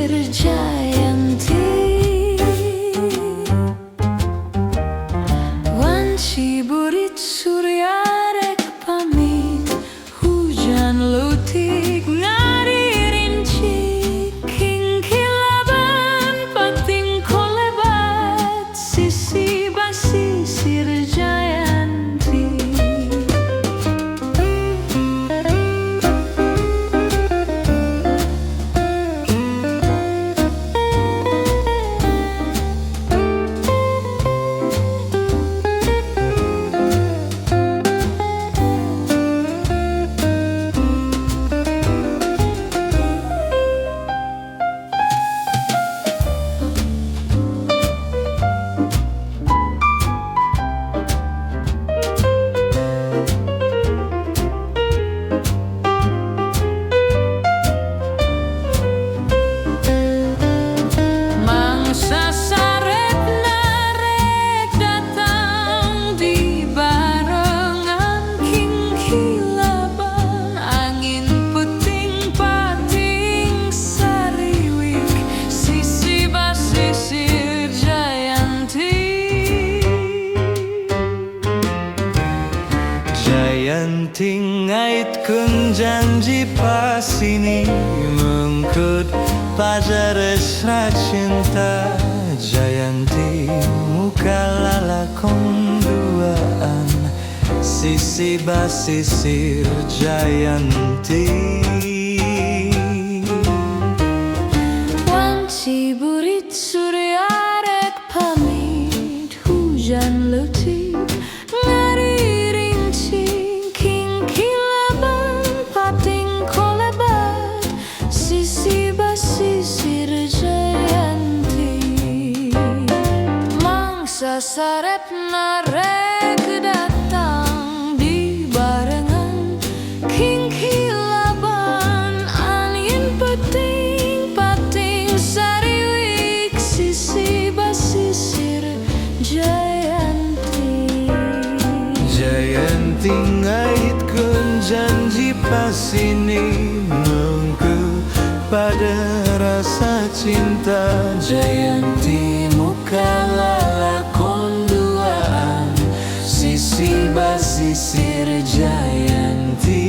basisir Jayanti. Wanci burit surya rek pamit, hujan lutik ngari rinci, kingkilaban pating kolebat, sisi basisir Jayanti. Jayanti ngaitkeun janji pasini mengkut pada resra cinta. Jayanti muka lalakon duaan, sisi basisir Jayanti. Wanci burit surya rek pamit, hujan lutik ngari rinci, kingkilaban pating kolebat, sisi basisir Jayanti. Mangsa sarepna rek datang di barengan, kingkilaban angin peting pating sariwik, sisi basisir Jayanti. Jayanti ngaitkeun janji pasini mengkeu pada rasa cinta. Jayanti muka lalakon duaan, sisi basisir Jayanti.